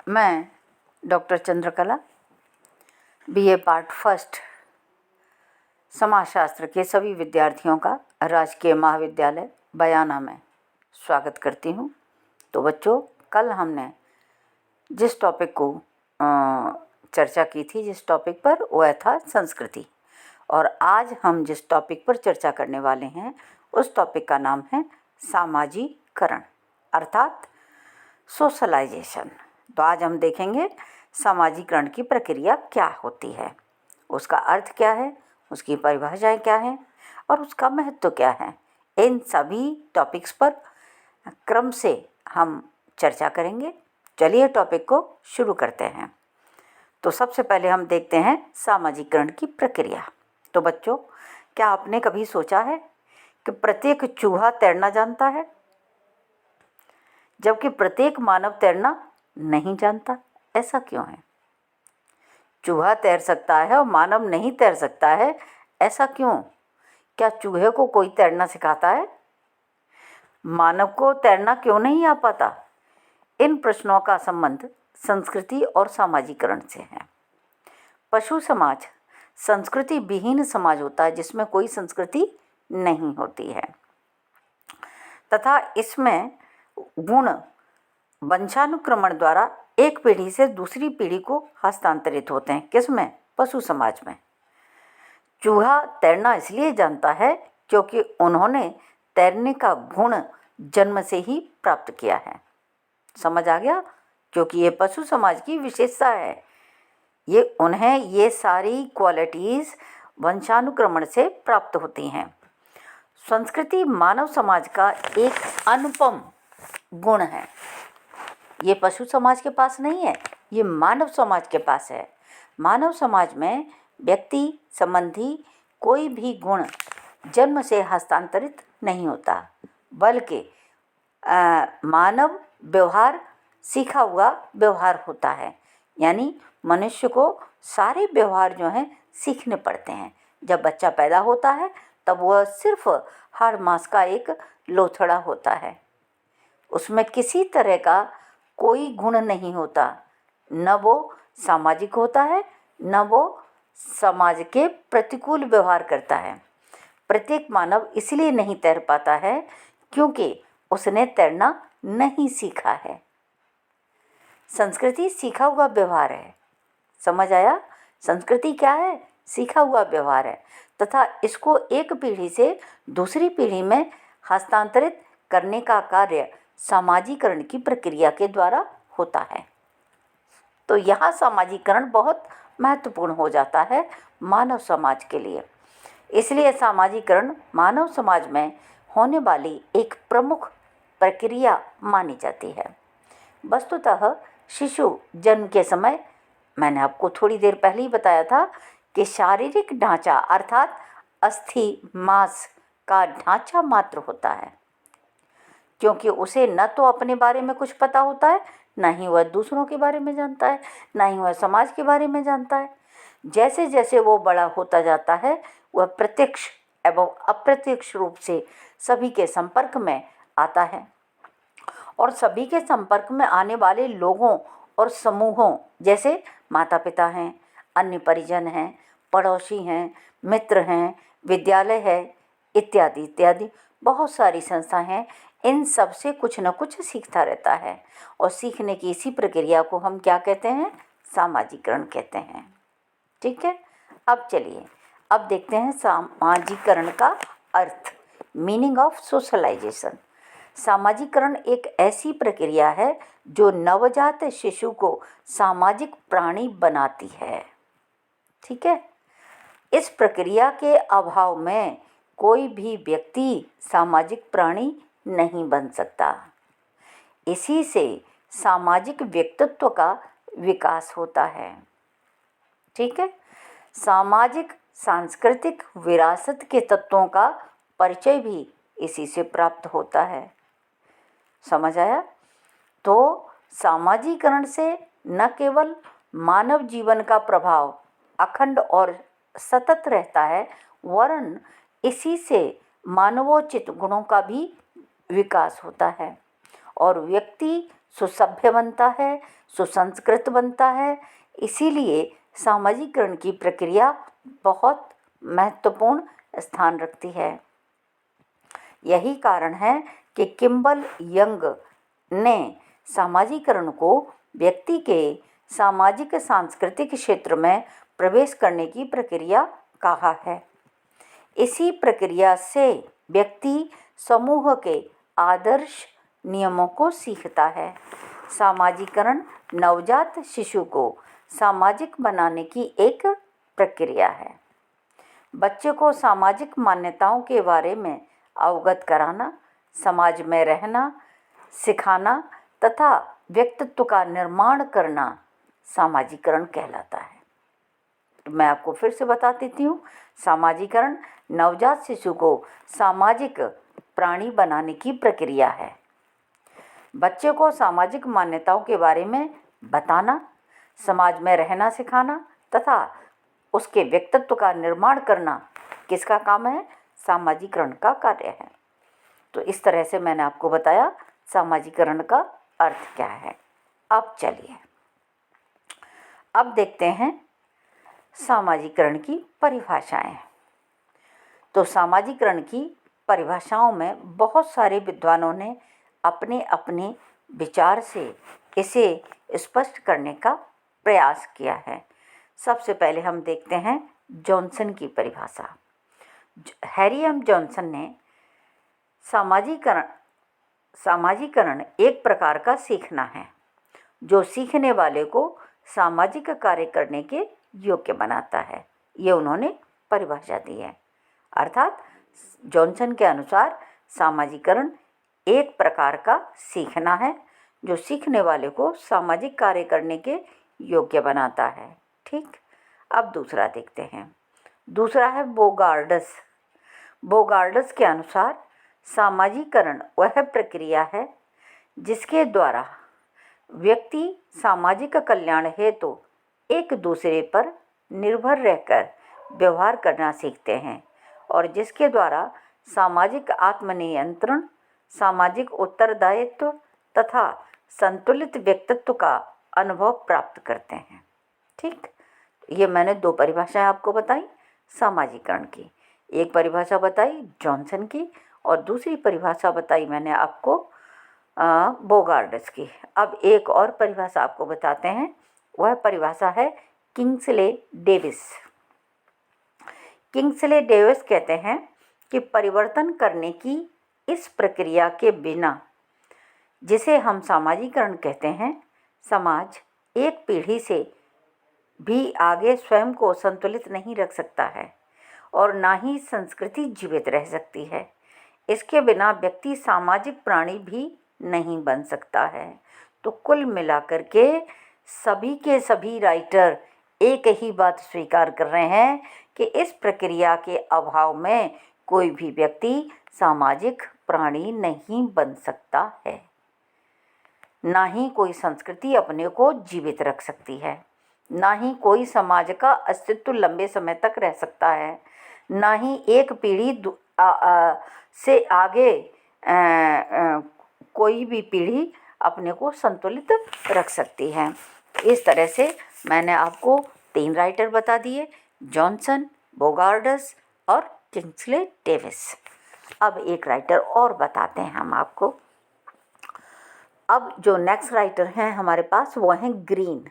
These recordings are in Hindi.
मैं doctor Chandrakala BA part first समाजशास्त्र के सभी विद्यार्थियों का राजकीय महाविद्यालय बयाना में स्वागत करती हूँ। तो बच्चों, कल हमने जिस टॉपिक को चर्चा की थी, जिस टॉपिक पर, वह था संस्कृति। और आज हम जिस टॉपिक पर चर्चा करने वाले हैं उस टॉपिक का नाम है सामाजिकरण अर्थात सोशलाइजेशन। तो आज हम देखेंगे सामाजिकरण की प्रक्रिया क्या होती है, उसका अर्थ क्या है, उसकी परिभाषाएं क्या हैं और उसका महत्व क्या है। इन सभी टॉपिक्स पर क्रम से हम चर्चा करेंगे। चलिए टॉपिक को शुरू करते हैं। तो सबसे पहले हम देखते हैं सामाजिकरण की प्रक्रिया। तो बच्चों, क्या आपने कभी सोचा है कि प्रत्येक चूहा तैरना जानता है जबकि प्रत्येक मानव तैरना नहीं जानता? ऐसा क्यों है? चूहा तैर सकता है और मानव नहीं तैर सकता है, ऐसा क्यों? क्या चूहे को कोई तैरना सिखाता है? मानव को तैरना क्यों नहीं आ पाता? इन प्रश्नों का संबंध संस्कृति और सामाजिकरण से है। पशु समाज संस्कृति विहीन समाज होता है जिसमें कोई संस्कृति नहीं होती है तथा इसमें गुण वंशानुक्रमण द्वारा एक पीढ़ी से दूसरी पीढ़ी को हस्तांतरित होते हैं। किसमें? पशु समाज में। चूहा तैरना इसलिए जानता है क्योंकि उन्होंने तैरने का गुण जन्म से ही प्राप्त किया है। समझ आ गया? क्योंकि ये पशु समाज की विशेषता है, उन्हें ये सारी क्वालिटीज़ वंशानुक्रमण से प्राप्त होती हैं। संस्कृति मानव समाज का एक अनुपम गुण है। ये पशु समाज के पास नहीं है, ये मानव समाज के पास है। मानव समाज में व्यक्ति संबंधी कोई भी गुण जन्म से हस्तांतरित नहीं होता, बल्कि मानव व्यवहार सीखा हुआ व्यवहार होता है। यानी मनुष्य को सारे व्यवहार जो हैं सीखने पड़ते हैं। जब बच्चा पैदा होता है तब वह सिर्फ हाड़ मांस का एक लोथड़ा होता है, उसमें किसी तरह का कोई गुण नहीं होता। न वो सामाजिक होता है, न वो समाज के प्रतिकूल व्यवहार करता है। प्रत्येक मानव इसलिए नहीं तैर पाता है क्योंकि उसने तैरना नहीं सीखा है। संस्कृति सीखा हुआ व्यवहार है। समझ आया? संस्कृति क्या है? सीखा हुआ व्यवहार है तथा इसको एक पीढ़ी से दूसरी पीढ़ी में हस्तांतरित करने का कार्य सामाजिकरण की प्रक्रिया के द्वारा होता है। तो यहाँ सामाजिकरण बहुत महत्वपूर्ण हो जाता है मानव समाज के लिए। इसलिए सामाजिकरण मानव समाज में होने वाली एक प्रमुख प्रक्रिया मानी जाती है। वस्तुतः शिशु जन्म के समय, मैंने आपको थोड़ी देर पहले ही बताया था कि शारीरिक ढांचा अर्थात अस्थि मांस का ढांचा मात्र होता है, क्योंकि उसे न तो अपने बारे में कुछ पता होता है, न ही वह दूसरों के बारे में जानता है, न ही वह समाज के बारे में जानता है। जैसे जैसे वो बड़ा होता जाता है वह प्रत्यक्ष एवं अप्रत्यक्ष रूप से सभी के संपर्क में आता है और सभी के संपर्क में आने वाले लोगों और समूहों जैसे माता पिता हैं, अन्य परिजन हैं, पड़ोसी हैं, मित्र हैं, विद्यालय है, इत्यादि इत्यादि बहुत सारी संस्थाएं हैं। इन सब से कुछ न कुछ सीखता रहता है और सीखने की इसी प्रक्रिया को हम क्या कहते हैं? सामाजिकरण कहते हैं। ठीक है, अब चलिए अब देखते हैं सामाजिकरण का अर्थ, मीनिंग ऑफ सोशलाइजेशन। सामाजिकरण एक ऐसी प्रक्रिया है जो नवजात शिशु को सामाजिक प्राणी बनाती है। ठीक है, इस प्रक्रिया के अभाव में कोई भी व्यक्ति सामाजिक प्राणी नहीं बन सकता। इसी से सामाजिक व्यक्तित्व का विकास होता है। ठीक है, सामाजिक सांस्कृतिक विरासत के तत्वों का परिचय भी इसी से प्राप्त होता है। समझ आया? तो सामाजिकरण से न केवल मानव जीवन का प्रभाव अखंड और सतत रहता है, वरन इसी से मानवोचित गुणों का भी विकास होता है और व्यक्ति सुसभ्य बनता है, सुसंस्कृत बनता है। इसीलिए सामाजिकरण की प्रक्रिया बहुत महत्वपूर्ण स्थान रखती है। यही कारण है कि किम्बल यंग ने सामाजिकरण को व्यक्ति के सामाजिक सांस्कृतिक क्षेत्र में प्रवेश करने की प्रक्रिया कहा है। इसी प्रक्रिया से व्यक्ति समूह के आदर्श नियमों को सीखता है। सामाजिकरण नवजात शिशु को सामाजिक बनाने की एक प्रक्रिया है। बच्चे को सामाजिक मान्यताओं के बारे में अवगत कराना, समाज में रहना सिखाना तथा व्यक्तित्व का निर्माण करना सामाजिकरण कहलाता है। तो मैं आपको फिर से बता देती हूँ, सामाजिकरण नवजात शिशु को सामाजिक प्राणी बनाने की प्रक्रिया है। बच्चे को सामाजिक मान्यताओं के बारे में बताना, समाज में रहना सिखाना तथा उसके व्यक्तित्व का निर्माण करना किसका काम है? सामाजिकरण का कार्य है। तो इस तरह से मैंने आपको बताया सामाजिकरण का अर्थ क्या है। अब चलिए अब देखते हैं सामाजिकरण की परिभाषाएं। तो सामाजिकरण की परिभाषाओं में बहुत सारे विद्वानों ने अपने अपने विचार से इसे स्पष्ट करने का प्रयास किया है। सबसे पहले हम देखते हैं जॉनसन की परिभाषा। हैरी एम जॉनसन ने सामाजिकरण एक प्रकार का सीखना है जो सीखने वाले को सामाजिक कार्य करने के योग्य बनाता है। ये उन्होंने परिभाषा दी है। अर्थात जॉनसन के अनुसार सामाजिकरण एक प्रकार का सीखना है जो सीखने वाले को सामाजिक कार्य करने के योग्य बनाता है। ठीक, अब दूसरा देखते हैं। दूसरा है बोगार्डस। बोगार्डस के अनुसार सामाजिकरण वह प्रक्रिया है जिसके द्वारा व्यक्ति सामाजिक कल्याण हेतु एक दूसरे पर निर्भर रहकर व्यवहार करना सीखते हैं और जिसके द्वारा सामाजिक आत्मनियंत्रण, सामाजिक उत्तरदायित्व तथा संतुलित व्यक्तित्व का अनुभव प्राप्त करते हैं। ठीक, ये मैंने दो परिभाषाएं आपको बताई सामाजिकरण की। एक परिभाषा बताई जॉनसन की और दूसरी परिभाषा बताई मैंने आपको बोगार्डस की। अब एक और परिभाषा आपको बताते हैं, वह परिभाषा है किंग्सले डेविस। किंग्सले डेविस कहते हैं कि परिवर्तन करने की इस प्रक्रिया के बिना, जिसे हम सामाजिकरण कहते हैं, समाज एक पीढ़ी से भी आगे स्वयं को संतुलित नहीं रख सकता है और ना ही संस्कृति जीवित रह सकती है। इसके बिना व्यक्ति सामाजिक प्राणी भी नहीं बन सकता है। तो कुल मिलाकर के सभी राइटर एक ही बात स्वीकार कर रहे हैं कि इस प्रक्रिया के अभाव में कोई भी व्यक्ति सामाजिक प्राणी नहीं बन सकता है, ना ही कोई संस्कृति अपने को जीवित रख सकती है, ना ही कोई समाज का अस्तित्व लंबे समय तक रह सकता है, ना ही एक पीढ़ी से आगे कोई भी पीढ़ी अपने को संतुलित रख सकती है। इस तरह से मैंने आपको 3 राइटर बता दिए, जॉनसन, बोगार्डस और किंग्सले डेविस। अब एक राइटर और बताते हैं हम आपको। अब जो नेक्स्ट राइटर हैं हमारे पास वो हैं ग्रीन।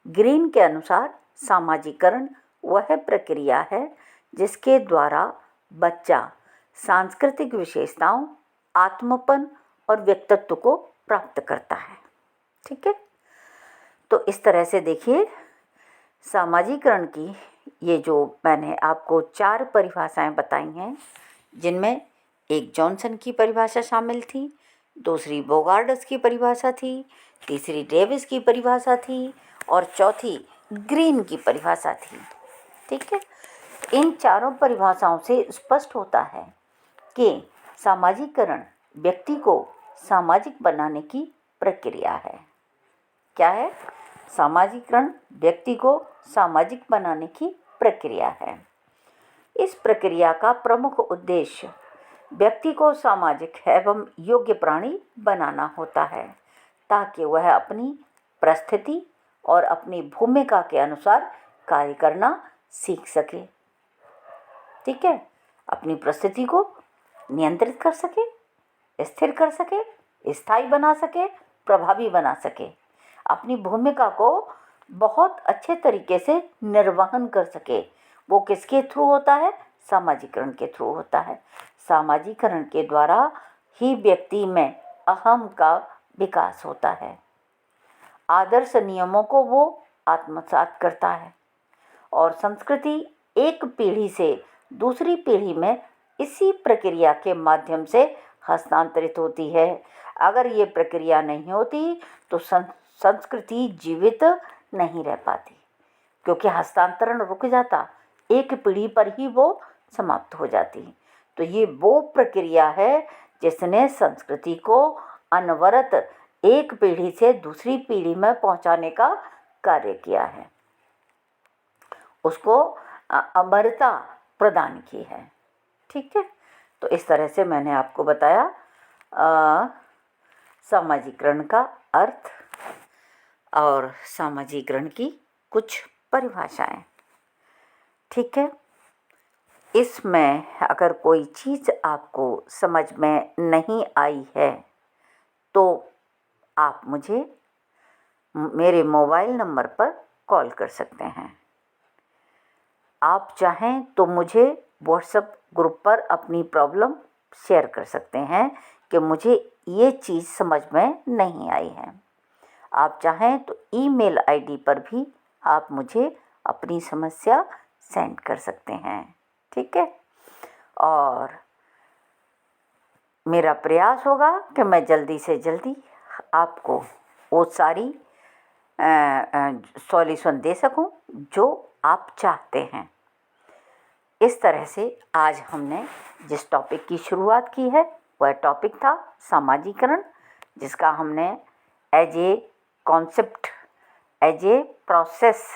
ग्रीन के अनुसार सामाजिकरण वह प्रक्रिया है जिसके द्वारा बच्चा सांस्कृतिक विशेषताओं, आत्मपन और व्यक्तित्व को प्राप्त करता है। ठीक है, तो इस तरह से देखिए सामाजिकरण की ये जो मैंने आपको 4 परिभाषाएं बताई हैं, जिनमें एक जॉनसन की परिभाषा शामिल थी, दूसरी बोगार्डस की परिभाषा थी, तीसरी डेविस की परिभाषा थी और चौथी ग्रीन की परिभाषा थी। ठीक है, इन चारों परिभाषाओं से स्पष्ट होता है कि सामाजिकरण व्यक्ति को सामाजिक बनाने की प्रक्रिया है। क्या है? सामाजिकरण व्यक्ति को सामाजिक बनाने की प्रक्रिया है। इस प्रक्रिया का प्रमुख उद्देश्य व्यक्ति को सामाजिक एवं योग्य प्राणी बनाना होता है ताकि वह अपनी परिस्थिति और अपनी भूमिका के अनुसार कार्य करना सीख सके। ठीक है, अपनी परिस्थिति को नियंत्रित कर सके, स्थिर कर सके, स्थायी बना सके, प्रभावी बना सके, अपनी भूमिका को बहुत अच्छे तरीके से निर्वहन कर सके। वो किसके थ्रू होता है? सामाजिकरण के थ्रू होता है। सामाजिकरण के द्वारा ही व्यक्ति में अहम का विकास होता है। आदर्श नियमों को वो आत्मसात करता है और संस्कृति एक पीढ़ी से दूसरी पीढ़ी में इसी प्रक्रिया के माध्यम से हस्तांतरित होती है। अगर ये प्रक्रिया नहीं होती तो संस्कृति जीवित नहीं रह पाती, क्योंकि हस्तांतरण रुक जाता, एक पीढ़ी पर ही वो समाप्त हो जाती। तो ये वो प्रक्रिया है जिसने संस्कृति को अनवरत एक पीढ़ी से दूसरी पीढ़ी में पहुंचाने का कार्य किया है, उसको अमरता प्रदान की है। ठीक है, तो इस तरह से मैंने आपको बताया सामाजिकरण का अर्थ और सामाजिकरण की कुछ परिभाषाएं। ठीक है, इसमें अगर कोई चीज़ आपको समझ में नहीं आई है तो आप मुझे मेरे मोबाइल नंबर पर कॉल कर सकते हैं। आप चाहें तो मुझे व्हाट्सएप ग्रुप पर अपनी प्रॉब्लम शेयर कर सकते हैं कि मुझे ये चीज़ समझ में नहीं आई है। आप चाहें तो ईमेल आईडी पर भी आप मुझे अपनी समस्या सेंड कर सकते हैं। ठीक है, और मेरा प्रयास होगा कि मैं जल्दी से जल्दी आपको वो सारी सॉल्यूशन दे सकूं जो आप चाहते हैं। इस तरह से आज हमने जिस टॉपिक की शुरुआत की है वह टॉपिक था सामाजिकरण, जिसका हमने as a concept, as a process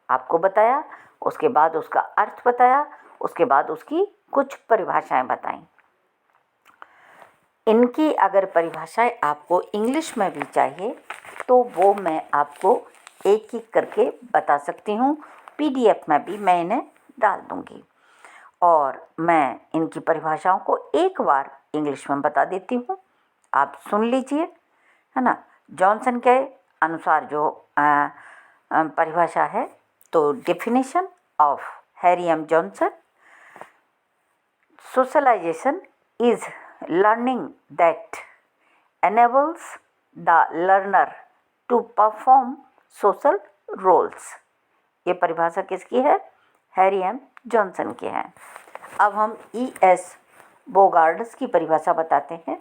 आपको बताया, उसके बाद उसका अर्थ बताया, उसके बाद उसकी कुछ परिभाषाएं बताई। इनकी अगर परिभाषाएं आपको इंग्लिश में भी चाहिए तो वो मैं आपको एक एक करके बता सकती हूँ। पीडीएफ में भी मैं इन्हें डाल दूँगी और मैं इनकी परिभाषाओं को एक बार इंग्लिश में बता देती हूँ, आप सुन लीजिए, है ना। जॉनसन के अनुसार जो परिभाषा है, तो definition of Harry M Johnson, socialization is learning that enables the learner to perform social roles। ये परिभाषा किसकी है? हैरी एम जॉनसन की है। अब हम E.S. बोगार्ड्स की परिभाषा बताते हैं।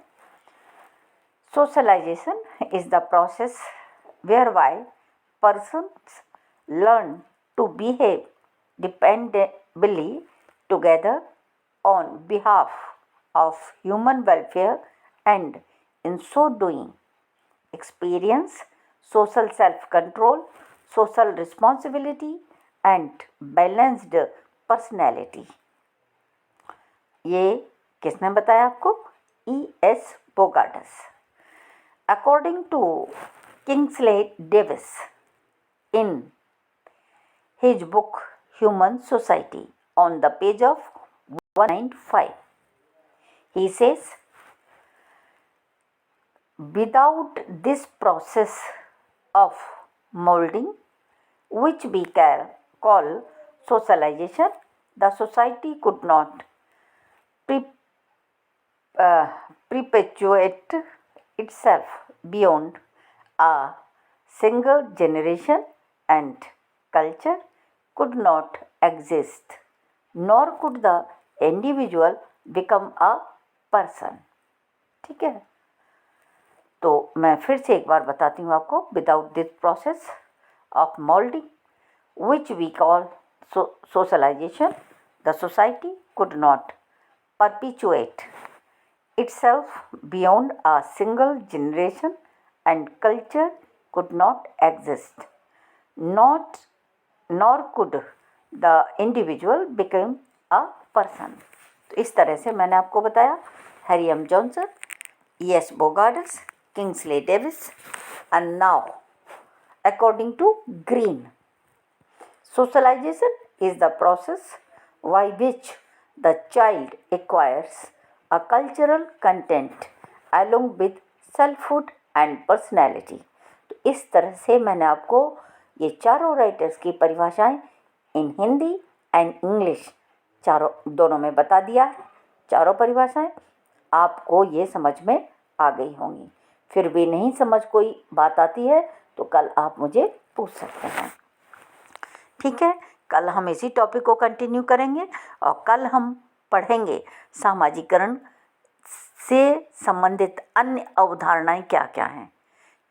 Socialization is the process whereby persons learn to behave dependably together on behalf of human welfare and in so doing experience social self-control, social responsibility and balanced personality। ये किसने बताया आपको? E.S. बोगार्ड्स। According to Kingsley Davis in his book Human Society on the page of 195, he says, without this process of molding, which we call socialization, the society could not perpetuate itself beyond a single generation, and culture could not exist, nor could the individual become a person। ठीक है, तो मैं फिर से एक बार बताती हूँ आपको। Without this process of moulding which we call socialisation, the society could not perpetuate itself beyond a single generation, and culture could not exist, nor could the individual become a person। तो इस तरह से मैंने आपको बताया Harry M Johnson, E.S. Bogardus, Kingsley Davis And now, according to Green, socialization is the process by which the child acquires a cultural content along with selfhood and personality. तो इस तरह से मैंने आपको ये चारों राइटर्स की परिभाषाएं इन हिंदी एंड इंग्लिश दोनों में बता दिया है। चारों परिभाषाएं आपको ये समझ में आ गई होंगी। फिर भी नहीं समझ कोई बात आती है तो कल आप मुझे पूछ सकते हैं। ठीक है, कल हम इसी टॉपिक को कंटिन्यू करेंगे और कल हम पढ़ेंगे सामाजिकरण से संबंधित अन्य अवधारणाएं क्या क्या हैं।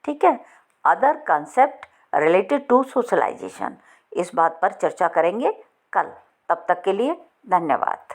ठीक है, other concept related to socialization, इस बात पर चर्चा करेंगे कल। तब तक के लिए धन्यवाद।